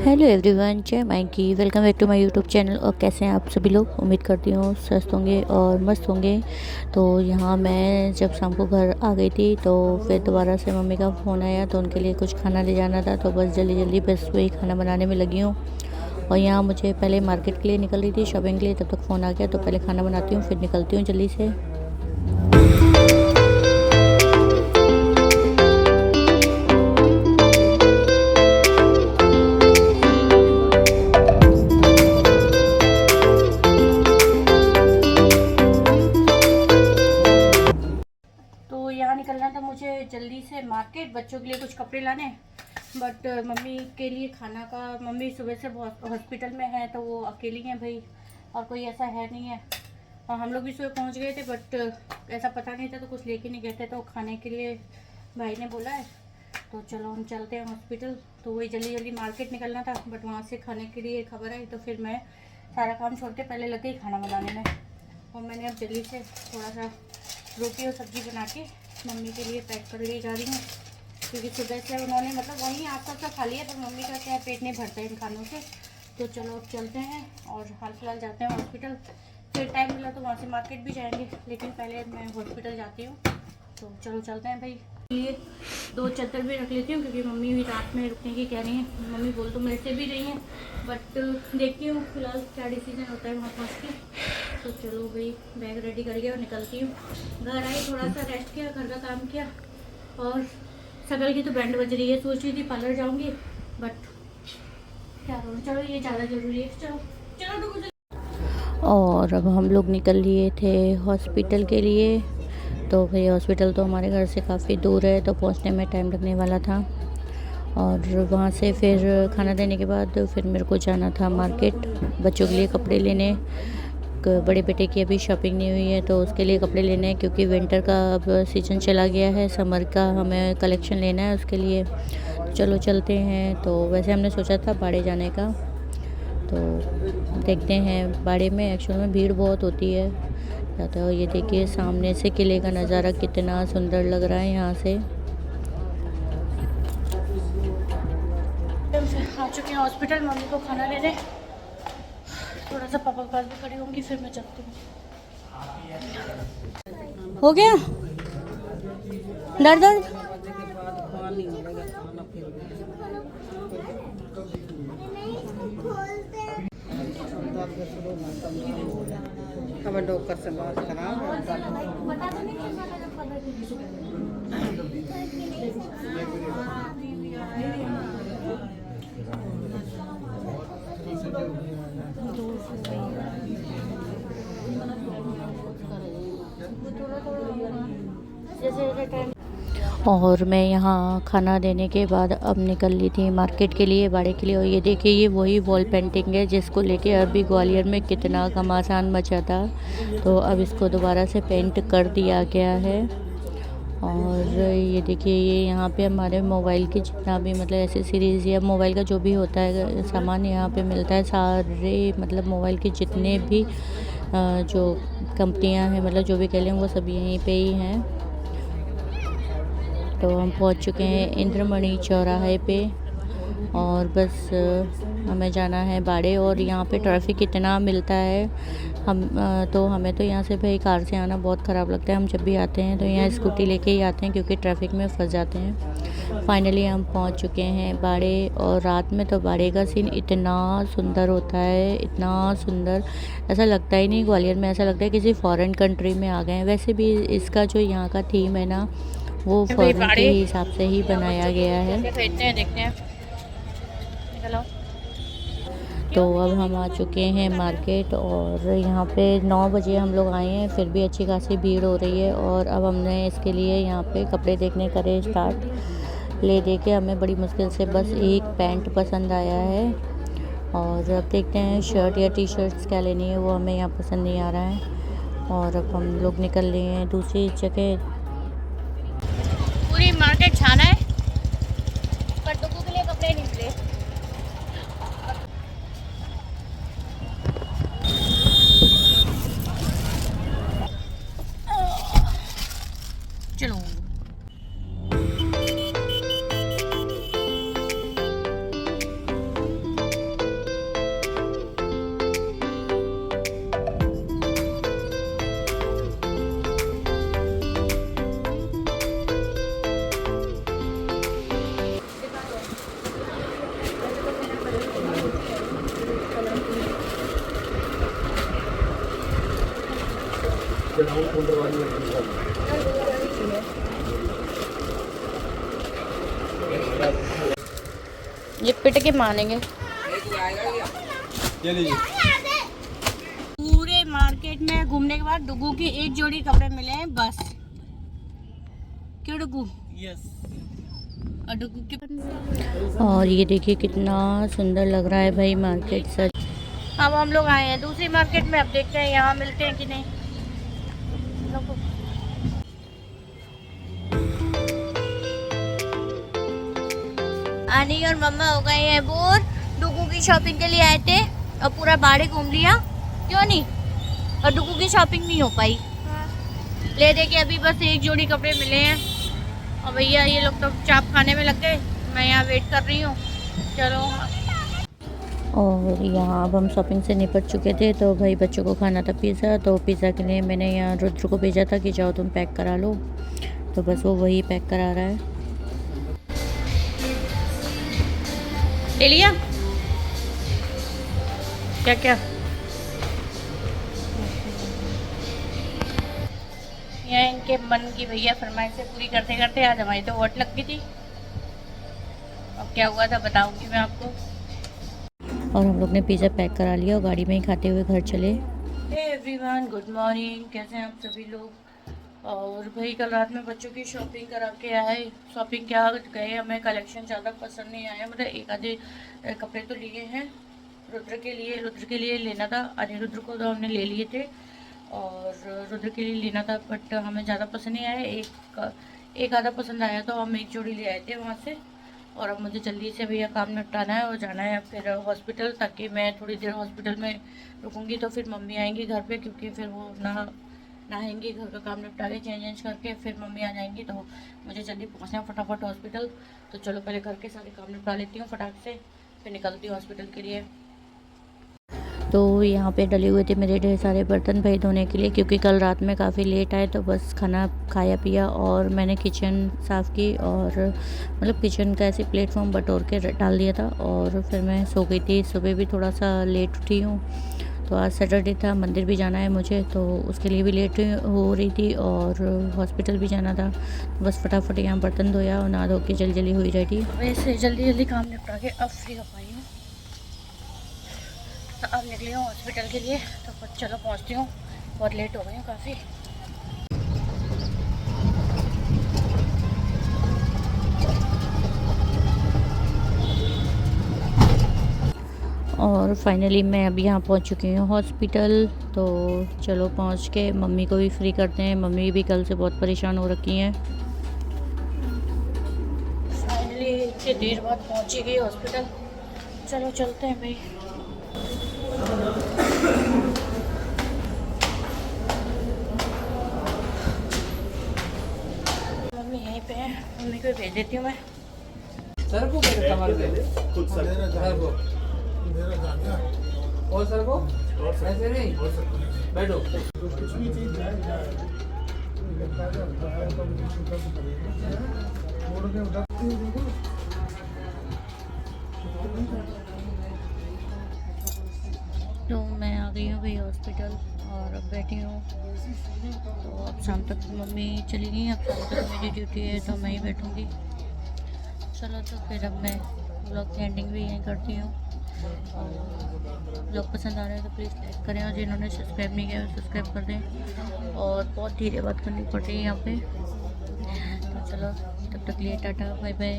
Hello everyone, जय माई की। Welcome back to my YouTube channel. और कैसे हैं आप सभी लोग? उम्मीद करती हूँ स्वस्थ होंगे और मस्त होंगे। तो यहाँ मैं जब शाम को घर आ गई थी तो फिर दोबारा से मम्मी का फ़ोन आया तो उनके लिए कुछ खाना ले जाना था। तो बस जल्दी जल्दी बस वही खाना बनाने में लगी हूँ। और यहाँ मुझे पहले मार्केट के लिए निकल रही थी, शॉपिंग के लिए, तब तक फ़ोन आ गया। तो पहले खाना बनाती हूँ फिर निकलती हूँ जल्दी से। तो यहाँ निकलना था मुझे जल्दी से मार्केट, बच्चों के लिए कुछ कपड़े लाने। बट मम्मी के लिए खाना का, मम्मी सुबह से बहुत हॉस्पिटल में है तो वो अकेली हैं भाई, और कोई ऐसा है नहीं है। और हम लोग भी सुबह पहुँच गए थे बट ऐसा पता नहीं था तो कुछ लेके नहीं गए थे। तो खाने के लिए भाई ने बोला है तो चलो हम चलते हैं हॉस्पिटल। तो वही जल्दी जल्दी मार्केट निकलना था बट वहाँ से खाने के लिए खबर आई तो फिर मैं सारा काम छोड़ के पहले लग गई खाना बनाने में। और मैंने अब जल्दी से थोड़ा सा रोटी और सब्ज़ी बना के मम्मी के लिए पैक कर ले जा रही हूँ, क्योंकि सुबह से उन्होंने मतलब वहीं आप सब खा लिया पर मम्मी का क्या पेट नहीं भरता इन खानों से। तो चलो अब चलते हैं और हाल फिलहाल जाते हैं हॉस्पिटल। फिर टाइम मिला तो वहाँ से मार्केट भी जाएंगे, लेकिन पहले मैं हॉस्पिटल जाती हूँ। तो चलो चलते हैं भाई। लिए 2 चद्दर भी रख लेती हूँ क्योंकि मम्मी भी रात में रुकने की कह रही हैं। मम्मी बोल तो मेरे से भी रही हैं बट देखती हूँ फिलहाल क्या डिसीजन होता है वहाँ पहुँच के। तो चलो भाई बैग रेडी कर लिया और निकलती हूँ। घर आई, थोड़ा सा रेस्ट किया, घर का काम किया और शकल की तो बैंड बज रही है। सोच रही थी पार्लर जाऊँगी बट क्या करूँ, चलो ये ज़्यादा ज़रूरी है। चलो चलो रुको चलो। और अब हम लोग निकल लिए थे हॉस्पिटल के लिए। तो भाई हॉस्पिटल तो हमारे घर से काफ़ी दूर है तो पहुंचने में टाइम लगने वाला था। और वहाँ से फिर खाना देने के बाद फिर मेरे को जाना था मार्केट, बच्चों के लिए कपड़े लेने। बड़े बेटे की अभी शॉपिंग नहीं हुई है तो उसके लिए कपड़े लेने हैं, क्योंकि विंटर का अब सीज़न चला गया है, समर का हमें कलेक्शन लेना है उसके लिए। चलो चलते हैं। तो वैसे हमने सोचा था बाड़े जाने का, तो देखते हैं। बाड़े में एक्चुअल में भीड़ बहुत होती है जाता है। और ये देखिए सामने से किले का नज़ारा कितना सुंदर लग रहा है यहाँ से। आ चुके हैं हॉस्पिटल, मम्मी को खाना देने। थोड़ा सा पापा के पास भी खड़ी होंगी फिर मैं चलती हूँ। हो गया दर्द दर्द? अब डॉक्टर से बात करा। और मैं यहाँ खाना देने के बाद अब निकल ली थी मार्केट के लिए, बाड़े के लिए। और ये देखिए ये वही वॉल पेंटिंग है जिसको लेके अभी ग्वालियर में कितना घमासान मचा था। तो अब इसको दोबारा से पेंट कर दिया गया है। और ये देखिए ये यहाँ पे हमारे मोबाइल की जितना भी मतलब एसेसरीज़ या मोबाइल का जो भी होता है सामान यहाँ पे मिलता है। सारे मतलब मोबाइल के जितने भी जो कंपनियाँ हैं, मतलब जो भी कह लें, वो सब यहीं पे ही हैं। तो हम पहुंच चुके हैं इंद्रमणि चौराहे पे और बस हमें जाना है बाड़े। और यहाँ पे ट्रैफिक इतना मिलता है, तो हमें तो यहाँ से भाई कार से आना बहुत ख़राब लगता है। हम जब भी आते हैं तो यहाँ स्कूटी लेके ही आते हैं क्योंकि ट्रैफिक में फंस जाते हैं। फाइनली हम पहुँच चुके हैं बाड़े। और रात में तो बाड़े का सीन इतना सुंदर होता है, इतना सुंदर, ऐसा लगता ही नहीं ग्वालियर में, ऐसा लगता है किसी फॉरेन कंट्री में आ गए हैं। वैसे भी इसका जो यहाँ का थीम है ना, वो फॉरेन के हिसाब से ही बनाया गया है। देखते हैं। तो अब हम आ चुके हैं मार्केट और यहाँ पे 9 बजे हम लोग आए हैं, फिर भी अच्छी खासी भीड़ हो रही है। और अब हमने इसके लिए यहाँ पे कपड़े देखने करे स्टार्ट। ले दे के हमें बड़ी मुश्किल से बस एक पैंट पसंद आया है। और अब देखते हैं शर्ट या टी शर्ट्स क्या लेनी है, वो हमें यहाँ पसंद नहीं आ रहा है। और अब हम लोग निकल लिए हैं दूसरी जगह। पूरी मार्केट छाना है पर टुकू के लिए कपड़े नहीं मिले। चलो ये पिट के मानेंगे। पूरे मार्केट में घूमने के बाद डुगू की एक जोड़ी कपड़े मिले हैं बस। क्यों डुगू? यस। और डुगू के और ये देखिए कितना सुंदर लग रहा है भाई मार्केट सच। अब हम लोग आए हैं दूसरी मार्केट में, अब देखते हैं यहाँ मिलते हैं कि नहीं। आनी और मम्मा हो गए हैं बोर। डुगू की शॉपिंग के लिए आए थे और पूरा बाड़े घूम लिया। क्यों नहीं? और डुगू की शॉपिंग नहीं हो पाई। ले दे के अभी बस एक जोड़ी कपड़े मिले हैं और भैया ये लोग तो चाप खाने में लग गए, मैं यहाँ वेट कर रही हूँ। चलो। और यहाँ अब हम शॉपिंग से निपट चुके थे तो भाई बच्चों को खाना था पिज़्ज़ा, तो पिज़्ज़ा के लिए मैंने यहाँ रुद्र को भेजा था कि जाओ तुम पैक करा लो, तो बस वो वही पैक करा रहा है। ले लिया क्या क्या? यहाँ इनके मन की भैया फरमाइशें पूरी करते करते आज हमारी तो वोट लग गई थी। अब क्या हुआ था बताऊंगी मैं आपको। और हम लोग ने पिज़्ज़ा पैक करा लिया और गाड़ी में ही खाते हुए घर चले। एवरीवन गुड मॉर्निंग, कैसे हैं आप सभी लोग? और भाई कल रात में बच्चों की शॉपिंग करा के आए। शॉपिंग क्या गए, हमें कलेक्शन ज़्यादा पसंद नहीं आया, मतलब एक आधे कपड़े तो लिए हैं रुद्र के लिए लेना था। अनिरुद्र को तो हमने ले लिए थे और रुद्र के लिए लेना था, बट हमें ज़्यादा पसंद नहीं आया। एक आधा पसंद आया तो हम एक जोड़ी ले आए थे वहाँ से। और अब मुझे जल्दी से भैया काम निपटाना है और जाना है फिर हॉस्पिटल, ताकि मैं थोड़ी देर हॉस्पिटल में रुकूंगी तो फिर मम्मी आएंगी घर पे, क्योंकि फिर वो नहाएंगी, घर का काम निपटा के चेंज करके फिर मम्मी आ जाएंगी, तो मुझे जल्दी पहुंचना है फटाफट हॉस्पिटल। तो चलो पहले घर के सारे काम निपटा लेती हूँ फटाक से, फिर निकलती हूँ हॉस्पिटल के लिए। तो यहाँ पे डले हुए थे मेरे ढेर सारे बर्तन भाई धोने के लिए, क्योंकि कल रात में काफ़ी लेट आए तो बस खाना खाया पिया और मैंने किचन साफ़ की और मतलब किचन का ऐसे प्लेटफॉर्म बटोर के डाल दिया था और फिर मैं सो गई थी। सुबह भी थोड़ा सा लेट उठी हूँ, तो आज सैटरडे था, मंदिर भी जाना है मुझे, तो उसके लिए भी लेट हो रही थी और हॉस्पिटल भी जाना था। तो बस फटाफट यहाँ बर्तन धोया और नहा धो के जल्दी हुई रेडी। वैसे जल्दी काम निपटा के अब फ्री हो पाई हूँ, तो अब निकली हूँ हॉस्पिटल के लिए। तो चलो पहुँचती हूँ, बहुत लेट हो गई हूँ काफ़ी। और फाइनली मैं अभी यहाँ पहुँच चुकी हूँ हॉस्पिटल। तो चलो पहुँच के मम्मी को भी फ्री करते हैं, मम्मी भी कल से बहुत परेशान हो रखी हैं। फाइनली इतनी देर बाद पहुँची गई हॉस्पिटल। चलो चलते हैं भाई। मम्मी यहीं पे है, मम्मी को भेज देती हूँ मैं। सर को खुद सर को और सर को ऐसे नहीं बैठो। तो मैं आ गई हूँ भाई हॉस्पिटल और अब बैठी हूँ। तो अब शाम तक मम्मी चली गई, अब शाम तक मेरी ड्यूटी है तो मैं ही बैठूँगी। चलो तो फिर अब मैं व्लॉग की एंडिंग भी यहीं करती हूँ। और व्लॉग पसंद आ रहा है तो प्लीज़ लाइक करें और जिन्होंने सब्सक्राइब नहीं किया सब्सक्राइब कर दें। और बहुत धीरे बात करनी पड़ रही है यहाँ पे। तो चलो तब तक लिए टाटा बाय बाय।